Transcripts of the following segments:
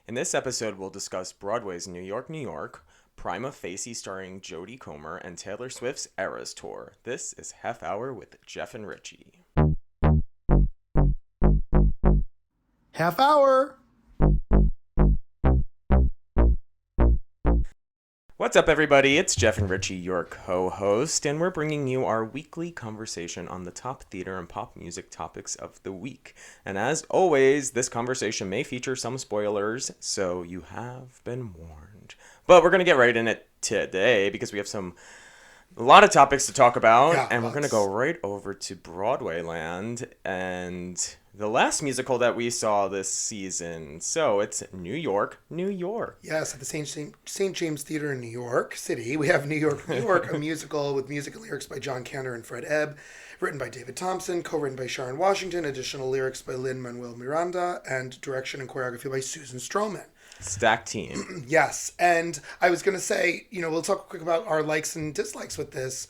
In this episode, we'll discuss Broadway's New York, New York, Prima Facie starring Jodie Comer, and Taylor Swift's Eras Tour. This is Half Hour with Jeff and Richie. Half hour. What's up, everybody? It's Jeff and Richie, your co-host, and we're bringing you our weekly conversation on the top theater and pop music topics of the week. And as always, this conversation may feature some spoilers, so you have been warned. But we're going to get right in it today because we have a lot of topics to talk about, and we're going to go right over to Broadway land and the last musical that we saw this season. So it's New York, New York. Yes, at the St. James Theater in New York City, we have New York, New York, a musical with music and lyrics by John Cantor and Fred Ebb, written by David Thompson, co-written by Sharon Washington, additional lyrics by Lin-Manuel Miranda, and direction and choreography by Susan Stroman. Stacked team. Yes, and I was going to say, we'll talk quick about our likes and dislikes with this.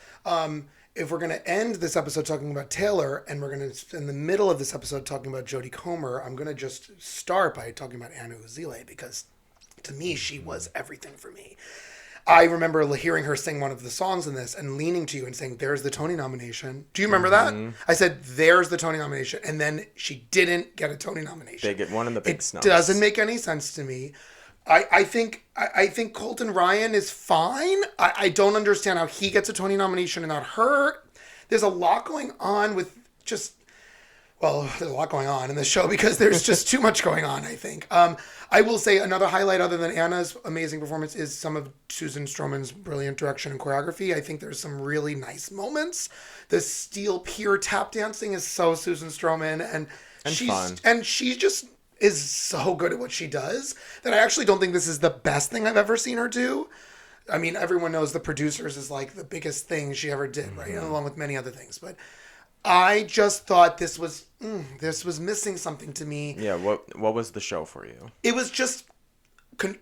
If we're going to end this episode talking about Taylor, and we're going to spend the middle of this episode talking about Jodie Comer, I'm going to just start by talking about Anna Uzile, because to me, she was everything for me. I remember hearing her sing one of the songs in this and leaning to you and saying, there's the Tony nomination. Do you remember that? I said, there's the Tony nomination. And then she didn't get a Tony nomination. They get one in the big snubs. It doesn't make any sense to me. I think Colton Ryan is fine. I don't understand how he gets a Tony nomination and not her. There's a lot going on with there's a lot going on in this show because there's just too much going on, I think. I will say another highlight other than Anna's amazing performance is some of Susan Stroman's brilliant direction and choreography. I think there's some really nice moments. The steel pier tap dancing is so Susan Stroman, and she's fun. And she just is so good at what she does that I actually don't think this is the best thing I've ever seen her do. I mean, everyone knows The Producers is like the biggest thing she ever did, right? Along with many other things. But I just thought this was missing something to me. Yeah, what was the show for you? It was just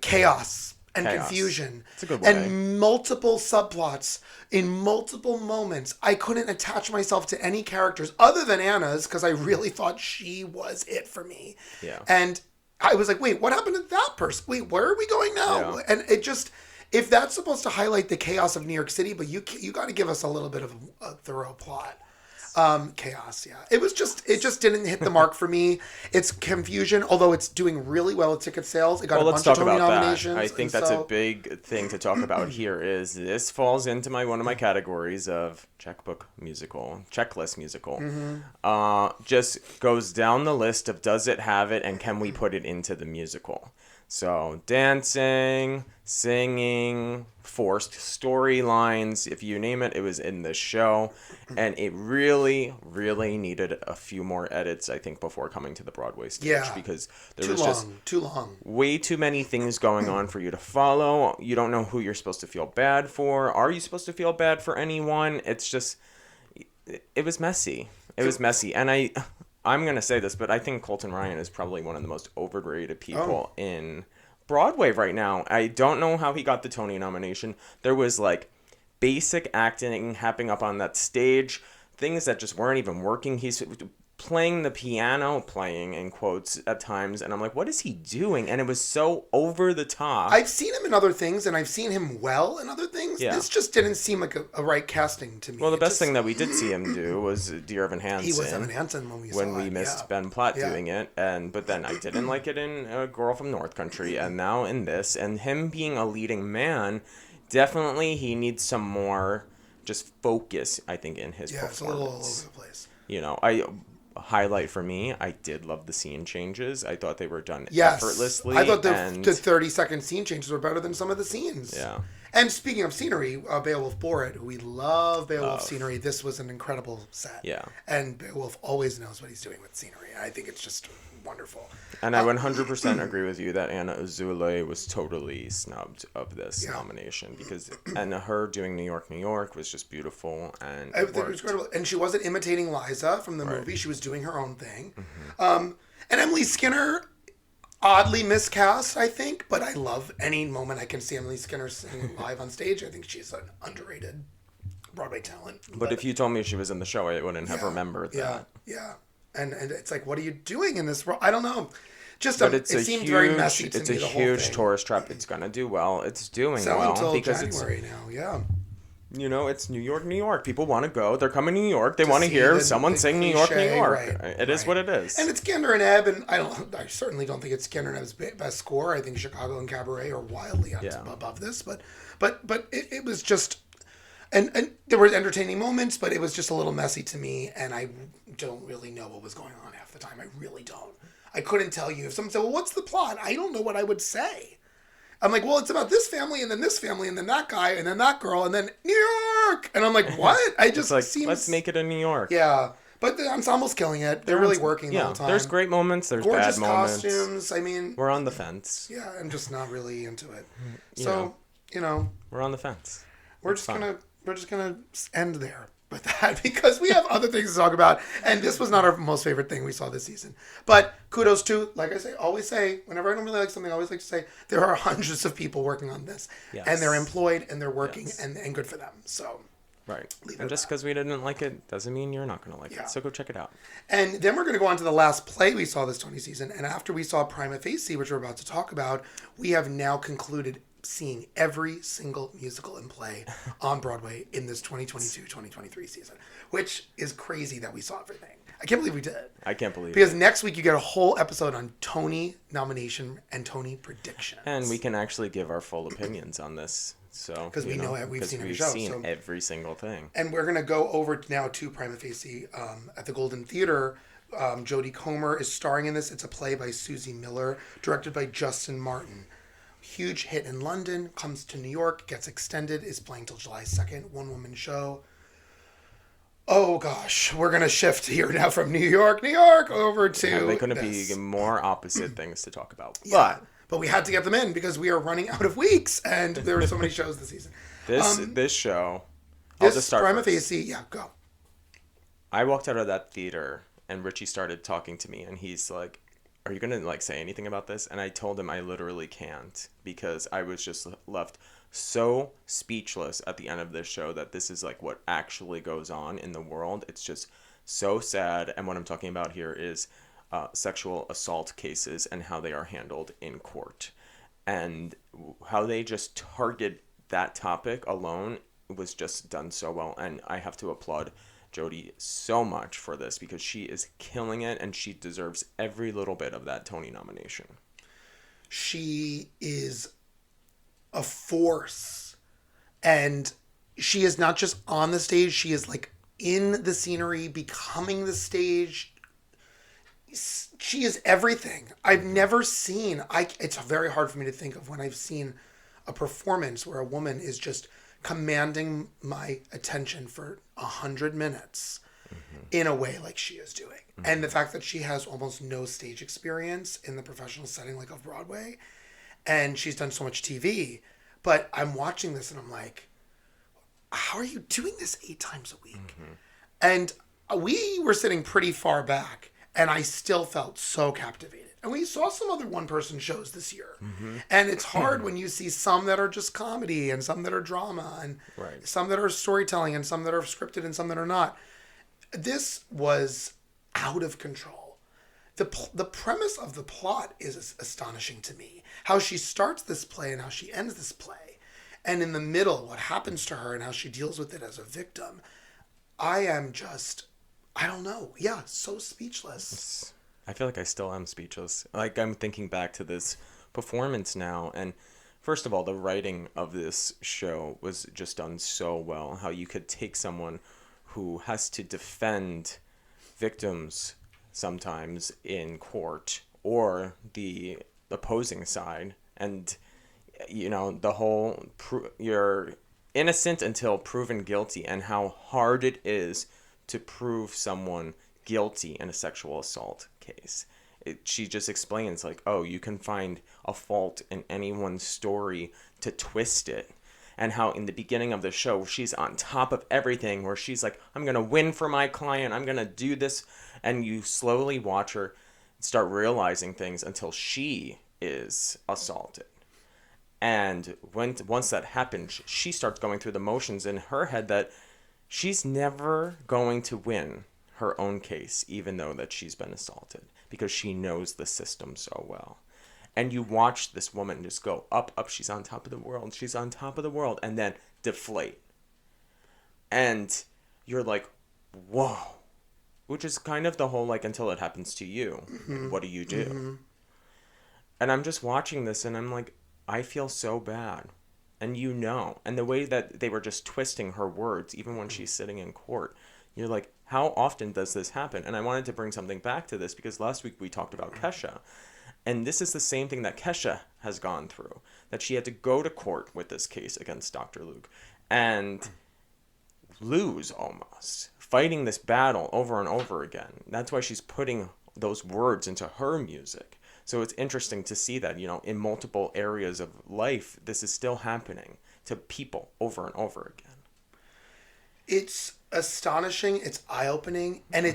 chaos and confusion. It's a good way. And multiple subplots in multiple moments. I couldn't attach myself to any characters other than Anna's because I really thought she was it for me. Yeah. And I was like, wait, what happened to that person? Wait, where are we going now? Yeah. And it just, if that's supposed to highlight the chaos of New York City, but you got to give us a little bit of a thorough plot. Chaos, yeah. It just didn't hit the mark for me. It's confusion, although it's doing really well at ticket sales. It got a bunch of Tony nominations. I think that's a big thing to talk about here is this falls into one of my categories of checklist musical. Just goes down the list of does it have it and can we put it into the musical? So dancing, singing, forced storylines, if you name it, it was in the show. And it really, really needed a few more edits, I think, before coming to the Broadway stage. Yeah, because there was just too long. Way too many things going on for you to follow. You don't know who you're supposed to feel bad for. Are you supposed to feel bad for anyone? It's just, it was messy. It was messy. And I'm going to say this, but I think Colton Ryan is probably one of the most overrated people in Broadway right now. I don't know how he got the Tony nomination. There was basic acting happening up on that stage, things that just weren't even working. He's playing the piano, playing in quotes at times, and I'm like, what is he doing? And it was so over the top. I've seen him in other things, and I've seen him well in other things. Yeah. This just didn't seem like a right casting to me. Well, the best thing that we did see him do was Dear Evan Hansen. He was Evan Hansen when we missed Ben Platt doing it, but then I didn't like it in A Girl from North Country, and now in this, and him being a leading man, definitely he needs some more just focus, I think, in his performance. Yeah, it's a little all over the place. Highlight for me, I did love the scene changes. I thought they were done effortlessly. I thought the 30-second scene changes were better than some of the scenes. Yeah. And speaking of scenery, Beowulf Borat, who we love Beowulf scenery, this was an incredible set. Yeah. And Beowulf always knows what he's doing with scenery. I think it's just wonderful. And I 100% agree with you that Anna Uzile was totally snubbed of this nomination and her doing New York, New York was just beautiful and I think it was incredible. And she wasn't imitating Liza from the movie; she was doing her own thing. And Emily Skinner, oddly miscast, I think, but I love any moment I can see Emily Skinner sing live on stage. I think she's an underrated Broadway talent. But if you told me she was in the show, I wouldn't have remembered that. Yeah. And it's like, what are you doing in this role? I don't know. Just But it seemed very messy to it's me, a the whole huge thing. tourist trap. It's gonna do well. It's doing Selling well until because January now, yeah. it's New York, New York. People want to go. They're coming to New York. They To want to see hear the someone sing New York, New cliche, York. right, It is what it is. And it's Gander and Ebb, and I certainly don't think it's Gander and Ebb's best score. I think Chicago and Cabaret are wildly above this, but it was just, and there were entertaining moments, but it was just a little messy to me, and I don't really know what was going on half the time. I really don't. I couldn't tell you. If someone said, well, what's the plot? I don't know what I would say. I'm like, well, it's about this family, and then this family, and then that guy, and then that girl, and then New York. And I'm like, what? I just let's make it in New York. Yeah. But the ensemble's killing it. They're really working the whole time. There's great moments. There's gorgeous bad moments. costumes. I mean, we're on the fence. Yeah, I'm just not really into it. You So, we're on the fence. We're just gonna end there with that because we have other things to talk about, and this was not our most favorite thing we saw this season. But kudos to, like I always say, whenever I don't really like something, I always like to say there are hundreds of people working on this, and they're employed and they're working, and good for them. So. Right. And just because we didn't like it doesn't mean you're not going to like it. So go check it out. And then we're going to go on to the last play we saw this 20 season. And after we saw Prima Facie, which we're about to talk about, we have now concluded seeing every single musical and play on Broadway in this 2022-2023 season, which is crazy that we saw everything. I can't believe we did. I can't believe because it. Next week you get a whole episode on Tony nomination and Tony predictions. And we can actually give our full opinions on this. So because we know we've seen every show. We've seen every single thing. And we're going to go over now to Prima Facie at the Golden Theater. Jodie Comer is starring in this. It's a play by Susie Miller, directed by Justin Martin. Huge hit in London, comes to New York, gets extended, is playing till July 2nd, one-woman show. Oh gosh, we're going to shift here now from New York, over to they're going to be more opposite things to talk about. Yeah. But we had to get them in because we are running out of weeks, and there were so many shows this season. This show, I'll just start Prima first. Facie, yeah, go. I walked out of that theater, and Richie started talking to me, and he's like, are you going to say anything about this? And I told him I literally can't, because I was just left so speechless at the end of this show that this is what actually goes on in the world. It's just so sad, and what I'm talking about here is sexual assault cases and how they are handled in court, and how they just target that topic alone was just done so well. And I have to applaud Jodie so much for this, because she is killing it, and she deserves every little bit of that Tony nomination. She is a force, and she is not just on the stage, she is in the scenery, becoming the stage. She is everything. I've never seen, it's very hard for me to think of when I've seen a performance where a woman is just commanding my attention for 100 minutes in a way like she is doing. And the fact that she has almost no stage experience in the professional setting of Broadway, and she's done so much TV, but I'm watching this and I'm like, how are you doing this 8 times a week? And we were sitting pretty far back, and I still felt so captivated. And we saw some other one-person shows this year. And it's hard when you see some that are just comedy, and some that are drama, and some that are storytelling, and some that are scripted, and some that are not. This was out of control. The premise of the plot is astonishing to me. How she starts this play and how she ends this play. And in the middle, what happens to her and how she deals with it as a victim. I am just... I don't know. Yeah, so speechless. I feel like I still am speechless. I'm thinking back to this performance now, and first of all, the writing of this show was just done so well. How you could take someone who has to defend victims sometimes in court, or the opposing side, and the whole you're innocent until proven guilty, and how hard it is to prove someone guilty in a sexual assault case. She just explains you can find a fault in anyone's story to twist it. And how in the beginning of the show, she's on top of everything, where she's like, I'm going to win for my client, I'm going to do this. And you slowly watch her start realizing things until she is assaulted. And once that happens, she starts going through the motions in her head that she's never going to win her own case, even though that she's been assaulted, because she knows the system so well. And you watch this woman just go up, up. She's on top of the world. She's on top of the world. And then deflate. And you're like, whoa. Which is kind of the whole, like, until it happens to you. Mm-hmm. What do you do? Mm-hmm. And I'm just watching this and I'm like, I feel so bad. And you know. And the way that they were just twisting her words, even when she's sitting in court, you're like, how often does this happen? And I wanted to bring something back to this because last week we talked about Kesha. And this is the same thing that Kesha has gone through. That she had to go to court with this case against Dr. Luke. And lose almost. Fighting this battle over and over again. That's why she's putting those words into her music. So it's interesting to see that, you know, in multiple areas of life, this is still happening to people over and over again. It's astonishing. It's eye-opening, and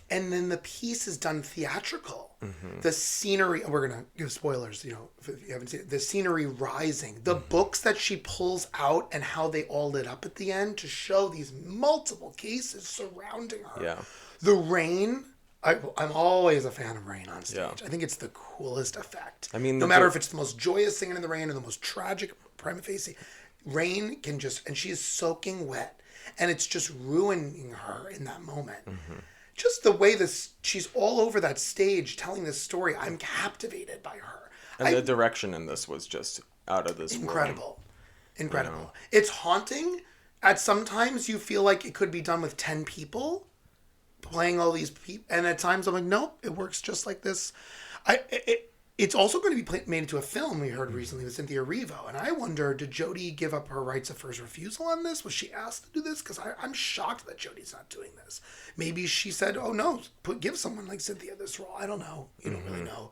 and then the piece is done theatrical. Mm-hmm. The scenery. We're gonna give spoilers. You know, if you haven't seen it, the scenery rising, the books that she pulls out, and how they all lit up at the end to show these multiple cases surrounding her. Yeah. The rain. I'm always a fan of rain on stage. Yeah. I think it's the coolest effect. I mean, no matter if it's the most joyous singing in the rain or the most tragic Prima Facie, rain can just, and she is soaking wet, and it's just ruining her in that moment. Mm-hmm. Just the way she's all over that stage telling this story, I'm captivated by her. And the direction in this was just out of this incredible. world. Incredible. You know? It's haunting. At sometimes you feel like it could be done with 10 people playing all these people, and at times I'm like, nope, it works just like this. It's also going to be made into a film we heard recently with Cynthia Erivo, and I wonder, did Jodie give up her rights of first refusal on this? Was she asked to do this? Because I'm shocked that Jodie's not doing this. Maybe she said, oh no, give someone like Cynthia this role. I don't know. You don't really know.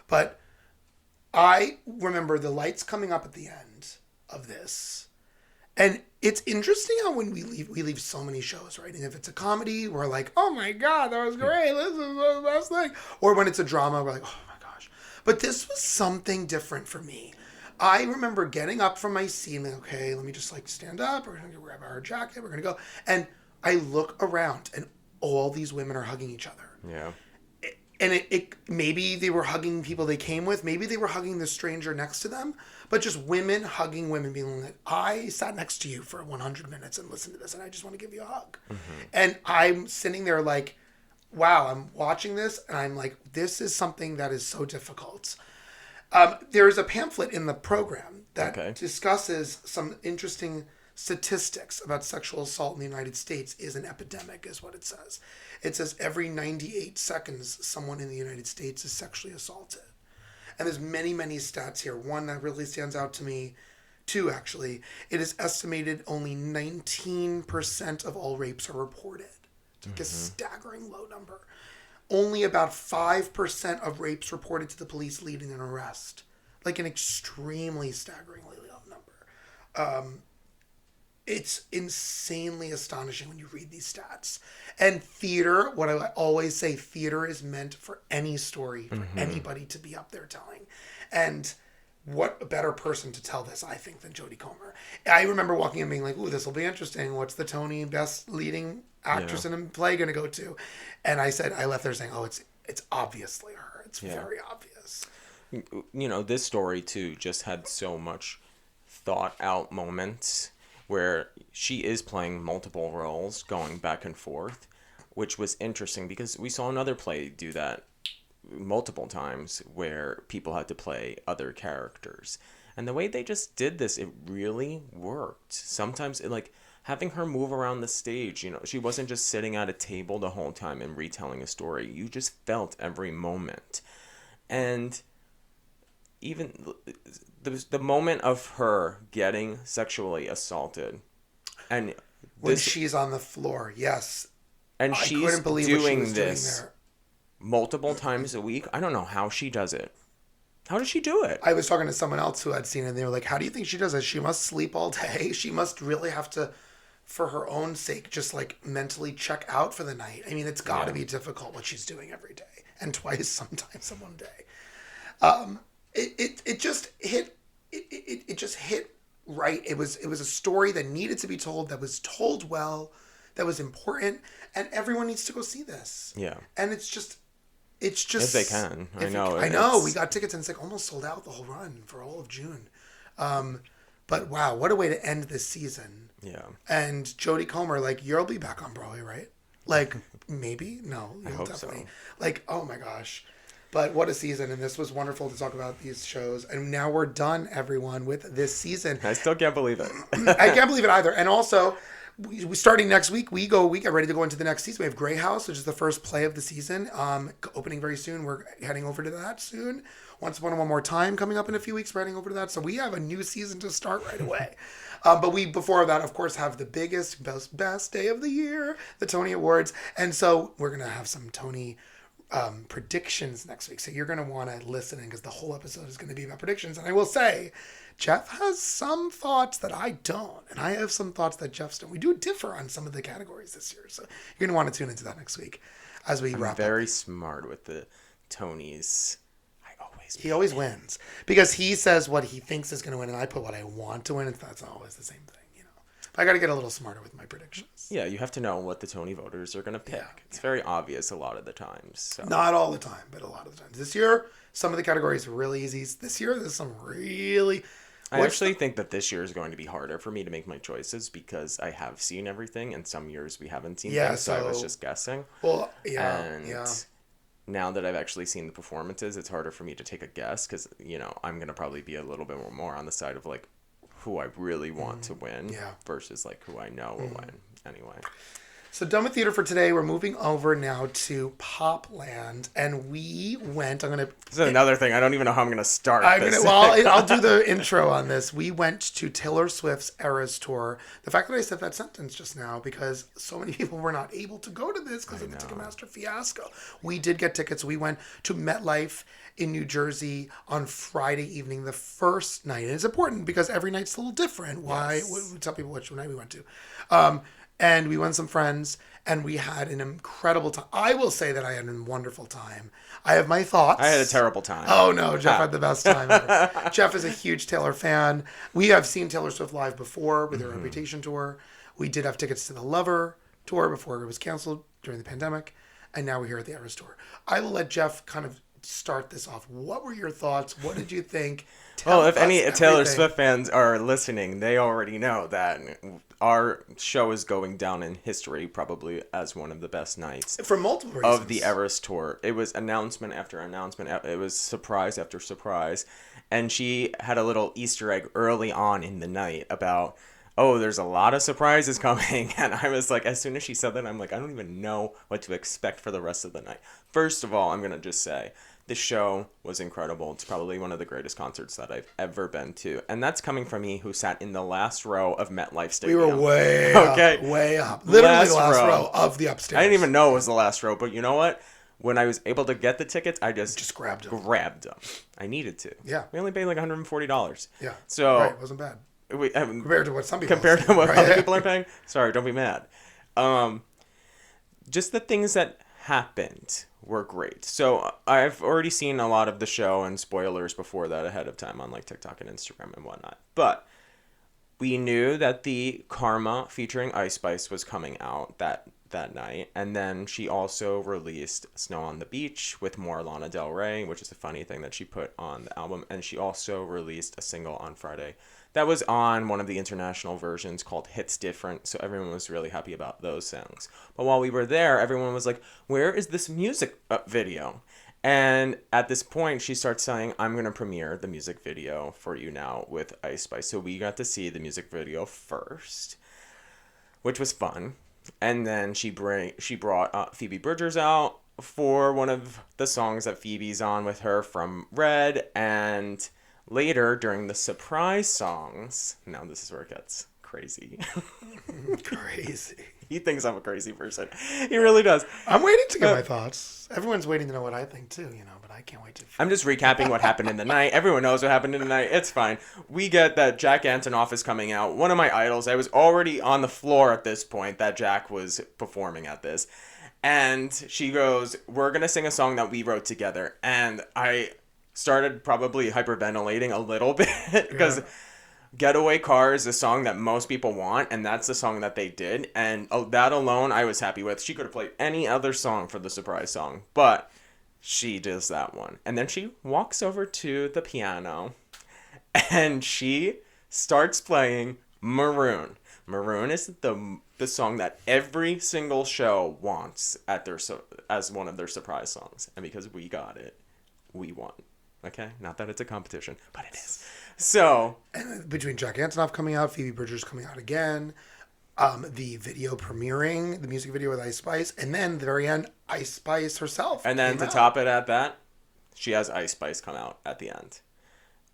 But I remember the lights coming up at the end of this. And it's interesting how when we leave so many shows, right? And if it's a comedy, we're like, oh my God, that was great. This is the best thing. Or when it's a drama, we're like, oh my gosh. But this was something different for me. I remember getting up from my seat and like, okay, let me just like stand up. We're going to grab our jacket. We're going to go. And I look around and all these women are hugging each other. Yeah. And it maybe they were hugging people they came with. Maybe they were hugging the stranger next to them. But just women hugging women, being like, I sat next to you for 100 minutes and listened to this, and I just want to give you a hug. Mm-hmm. And I'm sitting there like, wow, I'm watching this, and I'm like, this is something that is so difficult. There's a pamphlet in the program that discusses some interesting statistics about sexual assault in the United States is an epidemic, is what it says. It says every 98 seconds, someone in the United States is sexually assaulted. And there's many, many stats here. One that really stands out to me, two actually. It is estimated only 19% of all rapes are reported. It's like a staggering low number. Only about 5% of rapes reported to the police leading an arrest. Like an extremely staggeringly low number. It's insanely astonishing when you read these stats. And theater, what I always say, theater is meant for any story, for anybody to be up there telling. And what a better person to tell this, I think, than Jodie Comer. I remember walking in being like, ooh, this will be interesting. What's the Tony Best leading actress in a play going to go to? And I left there saying, oh, it's obviously her. It's very obvious. You know, this story, too, just had so much thought out moments where she is playing multiple roles going back and forth, which was interesting because we saw another play do that multiple times where people had to play other characters. And the way they just did this, it really worked. Sometimes, having her move around the stage, you know, she wasn't just sitting at a table the whole time and retelling a story. You just felt every moment. And even the moment of her getting sexually assaulted, and when she's on the floor, yes, and she's doing this multiple times a week. I don't know how she does it. How does she do it? I was talking to someone else who had seen it, and they were like, how do you think she does it? She must sleep all day. She must really have to, for her own sake, just like mentally check out for the night. I mean, it's got to be difficult what she's doing every day, and twice sometimes in one day. It just hit. It just hit right. It was a story that needed to be told, that was told well, that was important, and everyone needs to go see this. Yeah. And it's just it's If they just can. I if you- know. I know we got tickets and it's like almost sold out the whole run for all of June. But wow, what a way to end this season. Yeah. And Jodie Comer, like, you'll be back on Broadway, right? Like, maybe? No, I you'll hope definitely. so. Like, oh my gosh. But what a season. And this was wonderful to talk about these shows. And now we're done, everyone, with this season. I still can't believe it. I can't believe it either. And also, we starting next week, we get ready to go into the next season. We have Grey House, which is the first play of the season, opening very soon. We're heading over to that soon. Once Upon a One More Time coming up in a few weeks. We're heading over to that. So we have a new season to start right away. But we, before that, of course, have the biggest, best day of the year, the Tony Awards. And so we're going to have some Tony predictions next week. So you're going to want to listen in because the whole episode is going to be about predictions. And I will say, Jeff has some thoughts that I don't. And I have some thoughts that Jeff's don't. We do differ on some of the categories this year. So you're going to want to tune into that next week as we wrap up. Very smart with the Tonys. He always wins because he says what he thinks is going to win, and I put what I want to win, and that's always the same thing, you know. But I got to get a little smarter with my predictions. Yeah, you have to know what the Tony voters are going to pick. Yeah, it's very obvious a lot of the times. So. Not all the time, but a lot of the times. This year, some of the categories are really easy. This year, there's some really... I actually think that this year is going to be harder for me to make my choices because I have seen everything, and some years we haven't seen things, so I was just guessing. Well, and now that I've actually seen the performances, it's harder for me to take a guess because, you know, I'm going to probably be a little bit more on the side of, like, who I really want to win versus, like, who I know will win anyway. So done with theater for today. We're moving over now to Popland, and we went. This is another thing. I don't even know how I'm going to start. I'll do the intro on this. We went to Taylor Swift's Eras Tour. The fact that I said that sentence just now because so many people were not able to go to this because of the Ticketmaster fiasco. We did get tickets. We went to MetLife in New Jersey on Friday evening, the first night. And it's important because every night's a little different. Why? Yes. We tell people which night we went to. And we went with some friends, and we had an incredible time. I will say that I had a wonderful time. I have my thoughts. I had a terrible time. Oh, no. Jeff had the best time ever. Jeff is a huge Taylor fan. We have seen Taylor Swift live before with her Reputation tour. We did have tickets to the Lover tour before it was canceled during the pandemic. And now we're here at the Eras Tour. I will let Jeff kind of start this off. What were your thoughts? What did you think? Well, if any Taylor Swift fans are listening, they already know that our show is going down in history probably as one of the best nights for multiple reasons of the Eras Tour. It was announcement after announcement. It was surprise after surprise. And she had a little Easter egg early on in the night about, oh, there's a lot of surprises coming. And I was like, as soon as she said that, I'm like, I don't even know what to expect for the rest of the night. First of all, I'm going to just say, the show was incredible. It's probably one of the greatest concerts that I've ever been to. And that's coming from me who sat in the last row of MetLife Stadium. We were way up. Literally the last row of the upstairs. I didn't even know it was the last row. But you know what? When I was able to get the tickets, I just grabbed them. I needed to. Yeah. We only paid like $140. Yeah. So right. It wasn't bad. Compared to what some people other people are paying. Sorry, don't be mad. Just the things that happened were great. So I've already seen a lot of the show and spoilers before that ahead of time on like TikTok and Instagram and whatnot. But we knew that the Karma featuring Ice Spice was coming out that night. And then she also released Snow on the Beach with more Lana Del Rey, which is a funny thing that she put on the album. And she also released a single on Friday that was on one of the international versions called Hits Different. So everyone was really happy about those songs. But while we were there, everyone was like, where is this music video? And at this point, she starts saying, I'm going to premiere the music video for you now with Ice Spice. So we got to see the music video first, which was fun. And then she brought Phoebe Bridgers out for one of the songs that Phoebe's on with her from Red. And later, during the surprise songs, now this is where it gets crazy. Crazy. He thinks I'm a crazy person. He really does. I'm waiting to get my thoughts. Everyone's waiting to know what I think too, but I can't wait to. I'm just recapping what happened in the night. Everyone knows what happened in the night. It's fine. We get that Jack Antonoff is coming out. One of my idols. I was already on the floor at this point that Jack was performing at this. And she goes, we're going to sing a song that we wrote together. And I started probably hyperventilating a little bit because Getaway Car is a song that most people want, and that's the song that they did, and that alone I was happy with. She could have played any other song for the surprise song, but she does that one. And then she walks over to the piano and she starts playing Maroon. Maroon is the song that every single show wants at their as one of their surprise songs. And because we got it, we won. Okay? Not that it's a competition, but it is. So, and between Jack Antonoff coming out, Phoebe Bridgers coming out again, the video premiering, the music video with Ice Spice, and then at the very end, Ice Spice herself. And then to top it at that, she has Ice Spice come out at the end.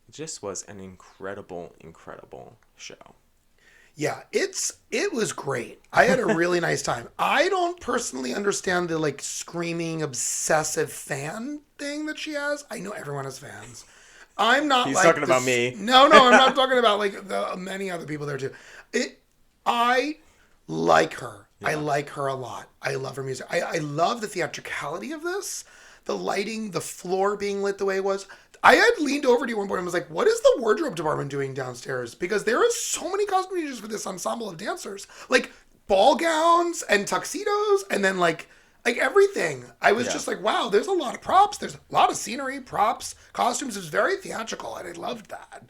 It just was an incredible, incredible show. Yeah, it was great. I had a really nice time. I don't personally understand the like screaming obsessive fan thing that she has. I know everyone has fans. I'm not. He's like talking about me. No, I'm not talking about like the many other people there too. I like her. Yeah. I like her a lot. I love her music. I love the theatricality of this. The lighting, the floor being lit the way it was. I had leaned over to you one point and was like, what is the wardrobe department doing downstairs? Because there are so many costume changes for this ensemble of dancers. Like ball gowns and tuxedos and then like everything. I was just like, wow, there's a lot of props. There's a lot of scenery, props, costumes. It was very theatrical and I loved that.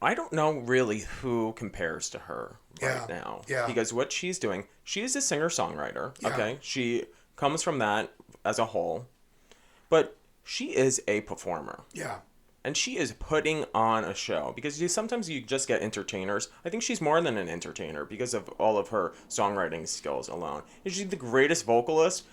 I don't know really who compares to her right now. Yeah. Because what she's doing, she's a singer-songwriter, okay? She comes from that as a whole. But she is a performer. Yeah. And she is putting on a show. Because sometimes you just get entertainers. I think she's more than an entertainer because of all of her songwriting skills alone. And she's the greatest vocalist.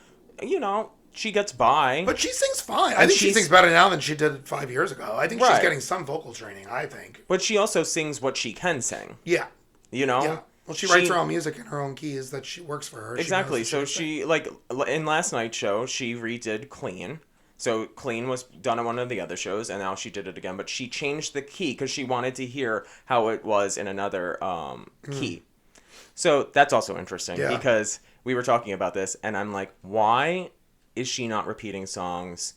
You know, she gets by. But she sings fine. I think she sings better now than she did 5 years ago. I think she's getting some vocal training, I think. But she also sings what she can sing. Yeah. You know? Yeah. Well, she writes her own music in her own keys that she works for her. Exactly. So she, like, in last night's show, she redid Clean. So Clean was done on one of the other shows, and now she did it again. But she changed the key because she wanted to hear how it was in another key. So that's also interesting because we were talking about this, and I'm like, why is she not repeating songs?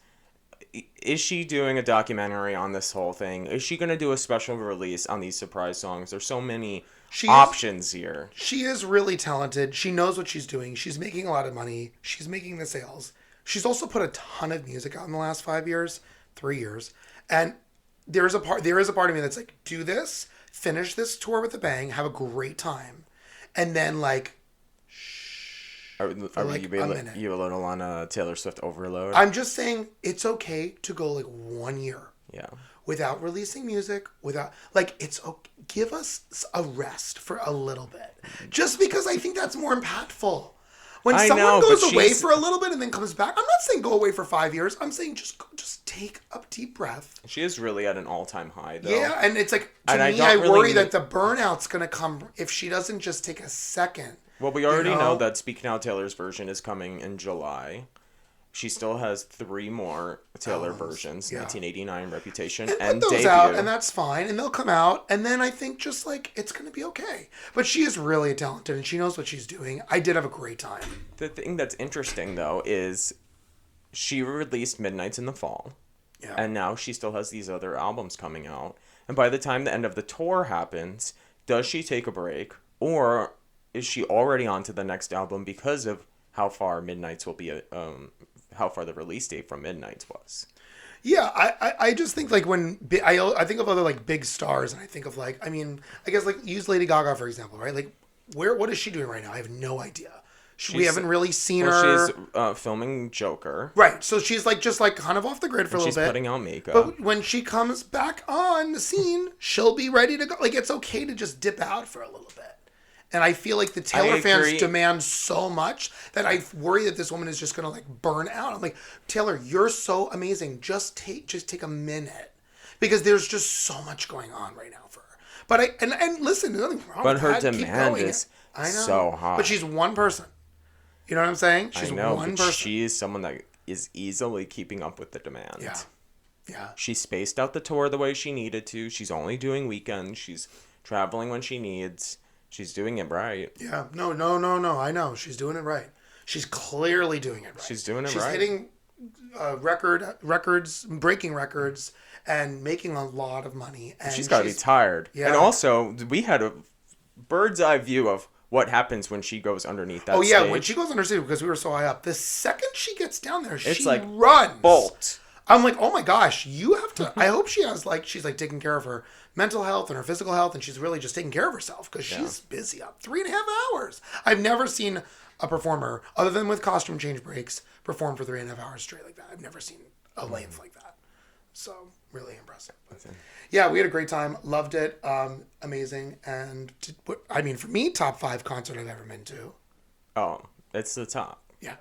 Is she doing a documentary on this whole thing? Is she going to do a special release on these surprise songs? There's so many options here. She is really talented. She knows what she's doing. She's making a lot of money. She's making the sales. She's also put a ton of music out in the last 5 years, 3 years. And there is a part of me that's like, do this, finish this tour with a bang, have a great time. And then like, Are you a little on Taylor Swift overload? I'm just saying it's okay to go like 1 year. Yeah. Without releasing music, it's okay. Give us a rest for a little bit. Just because I think that's more impactful. When someone goes away for a little bit and then comes back, I'm not saying go away for 5 years. I'm saying just take a deep breath. She is really at an all-time high, though. Yeah, and it's like, I worry that the burnout's going to come if she doesn't just take a second. Well, we already know that Speak Now Taylor's version is coming in July. She still has 3 more Taylor versions, 1989, Reputation, and put those Debut. out, and that's fine, and they'll come out, and then I think just like it's going to be okay. But she is really talented, and she knows what she's doing. I did have a great time. The thing that's interesting, though, is she released Midnights in the fall, and now she still has these other albums coming out. And by the time the end of the tour happens, does she take a break, or is she already on to the next album because of how far Midnights will be, how far the release date from Midnights was? Yeah, I just think like when I think of other like big stars, and I think of like, I mean, I guess like use Lady Gaga for example, right? Like what is she doing right now? I have no idea. We haven't really seen her. She's filming Joker. Right, so she's like just like kind of off the grid for a little bit. She's putting on makeup. But when she comes back on the scene, she'll be ready to go. Like it's okay to just dip out for a little bit. And I feel like the Taylor fans demand so much that I worry that this woman is just going to like burn out. I'm like, Taylor, you're so amazing. Just take a minute, because there's just so much going on right now for her. But and listen, there's nothing wrong with that. But her demand is so high. But she's one person. You know what I'm saying? She's one person. She is someone that is easily keeping up with the demand. Yeah. Yeah. She spaced out the tour the way she needed to. She's only doing weekends. She's traveling when she needs. She's doing it right. Yeah. No. I know. She's doing it right. She's clearly doing it right. She's doing it right. She's hitting records, breaking records, and making a lot of money. And she's got to be tired. Yeah. And also, we had a bird's eye view of what happens when she goes underneath that Oh yeah, stage. when she goes under stage, because we were so high up, the second she gets down there, It's she like runs. bolt. I'm like, oh my gosh, you have to. I hope she has she's taking care of her mental health and her physical health, and she's really just taking care of herself because she's busy up 3.5 hours. I've never seen a performer, other than with costume change breaks, perform for 3.5 hours straight like that. I've never seen a length like that. So really impressive. Yeah, we had a great time. Loved it. Amazing. And I mean, for me, top 5 concert I've ever been to. Oh, it's the top. Yeah.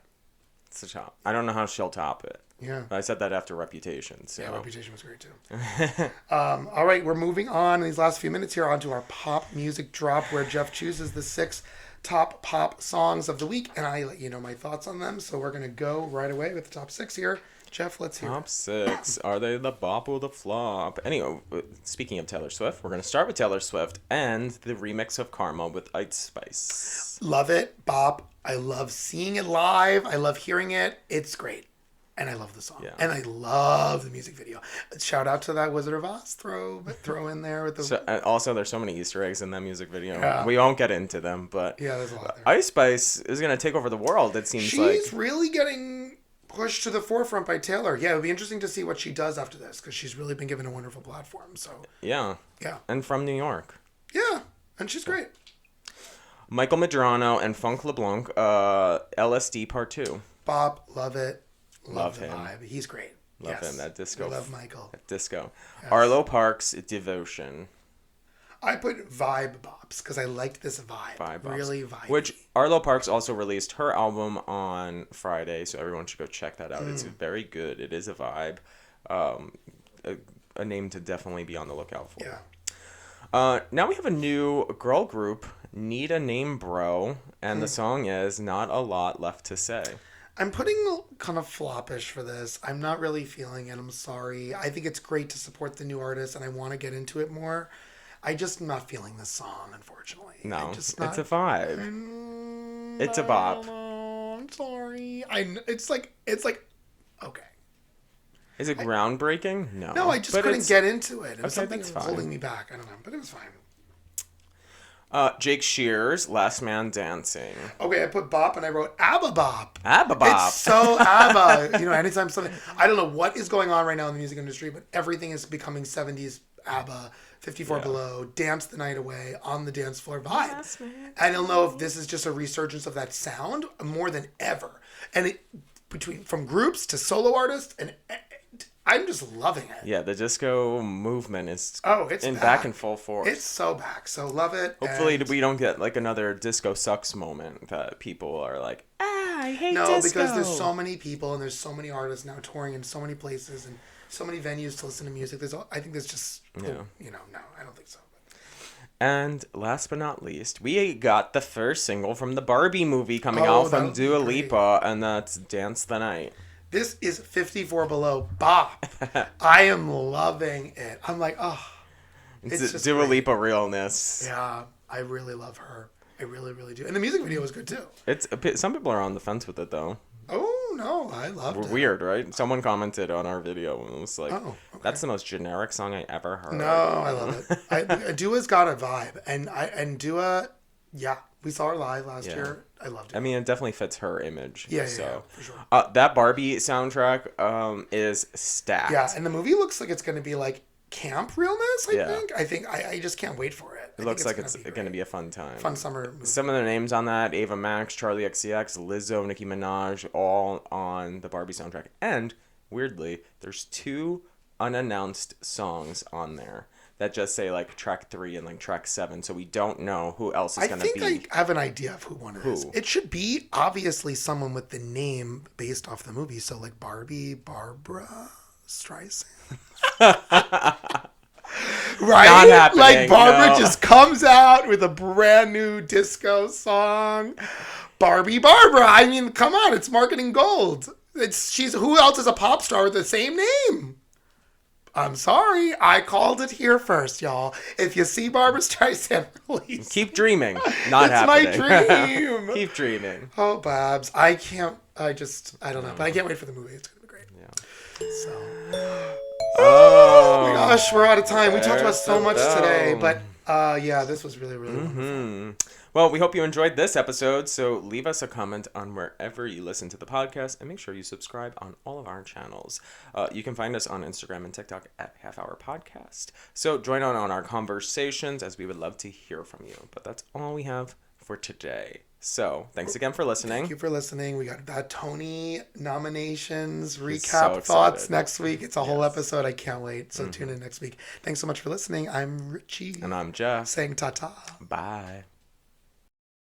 It's the top. I don't know how she'll top it. Yeah. But I said that after Reputation. So. Yeah, Reputation was great too. All right, we're moving on in these last few minutes here onto our pop music drop, where Jeff chooses the 6 top pop songs of the week, and I let you know my thoughts on them. So we're gonna go right away with the top 6 here. Jeff, let's hear Top it. 6. Are they the bop or the flop? Anyway, speaking of Taylor Swift, we're going to start with Taylor Swift and the remix of Karma with Ice Spice. Love it, bop. I love seeing it live. I love hearing it. It's great. And I love the song. Yeah. And I love the music video. Shout out to that Wizard of Oz throw in there with the... And also, there's so many Easter eggs in that music video. Yeah. We won't get into them, but Yeah, there's a lot there. Ice Spice is going to take over the world, it seems like. She's really getting pushed to the forefront by Taylor. Yeah, it'll be interesting to see what she does after this, because she's really been given a wonderful platform. So Yeah. yeah, And from New York. yeah, and she's great. Michael Medrano and Funk LeBlanc, LSD Part 2. Bop, love it. Love the him. vibe. He's great. Love him, that disco. I love Michael. That disco. Yes. Arlo Parks, Devotion. I put vibe bops because I liked this vibe. Bops. Really vibey. Which Arlo Parks also released her album on Friday, so everyone should go check that out. It's very good. It is a vibe. A name to definitely be on the lookout for. Yeah. Now we have a new girl group, Need a Name Bro, and the song is Not a Lot Left to Say. I'm putting kind of floppish for this. I'm not really feeling it. I'm sorry. I think it's great to support the new artist, and I want to get into it more. I just am not feeling this song, unfortunately. No, just not, it's a vibe. It's a bop. I'm sorry. It's like okay. Is it groundbreaking? No. No, I just couldn't get into it. It was Okay, something that's that was fine. holding me back. I don't know, but it was fine. Jake Shears, Last Man Dancing. Okay, I put bop and I wrote ABBA bop. ABBA bop. It's so ABBA. Anytime something... I don't know what is going on right now in the music industry, but everything is becoming 70s ABBA, 54 Below, Dance the Night Away, On the Dance Floor vibe. I don't know if this is just a resurgence of that sound more than ever. And from groups to solo artists, and I'm just loving it. Yeah, the disco movement is It's back in full force. It's so back. So love it. Hopefully and... we don't get like another disco sucks moment that people are like, I hate No, disco. because there's so many people and there's so many artists now touring in so many places and so many venues to listen to music. I think there's just, no, I don't think so. And last but not least, we got the first single from the Barbie movie coming Oh, out from that would be Dua great. Lipa, and that's Dance the Night. This is 54 Below bop. I am loving it. I'm like, oh, it's just Dua great. Lipa realness. Yeah, I really love her. I really, really do. And the music video was good too. It's a bit, some people are on the fence with it though. Oh no, I loved it. Weird, right? Someone commented on our video and was like, Oh, okay. "That's the most generic song I ever heard." No, I love it. Dua's got a vibe, and Dua, yeah, we saw her live last year. I loved it. I mean, it definitely fits her image. Yeah, so. for sure. That Barbie soundtrack is stacked. Yeah, and the movie looks like it's going to be like camp realness. Yeah. I think I just can't wait for it. It looks like it's going to be a fun time. fun summer movie. Some of the names on that: Ava Max, Charlie XCX, Lizzo, Nicki Minaj, all on the Barbie soundtrack. And weirdly, there's 2 unannounced songs on there that just say like track 3 and like track 7, so we don't know who else is going to be. I think I have an idea of who one is. It should be obviously someone with the name based off the movie. So like Barbie, Barbara Streisand. Right? Not happening, like Barbara no. just comes out with a brand new disco song. Barbie Barbara. I mean, come on, it's marketing gold. Who else is a pop star with the same name? I'm sorry, I called it here first, y'all. If you see Barbara Streisand release, Keep dreaming. Not it's my happening. dream. Keep dreaming. Oh, Babs, I don't know, but I can't wait for the movie. It's gonna be great. Yeah. So, Oh my gosh, we're out of time. We talked about so much today, but Yeah, this was really, really wonderful. Well, we hope you enjoyed this episode, so leave us a comment on wherever you listen to the podcast, and make sure you subscribe on all of our channels. You can find us on Instagram and TikTok at Half Hour Podcast. So join on our conversations, as we would love to hear from you. But that's all we have for today. So thanks again for listening. Thank you for listening. We got Tony nominations, So recap thoughts excited. next week. It's a whole episode. I can't wait. So tune in next week. Thanks so much for listening. I'm Richie. And I'm Jeff. Saying ta-ta. Bye.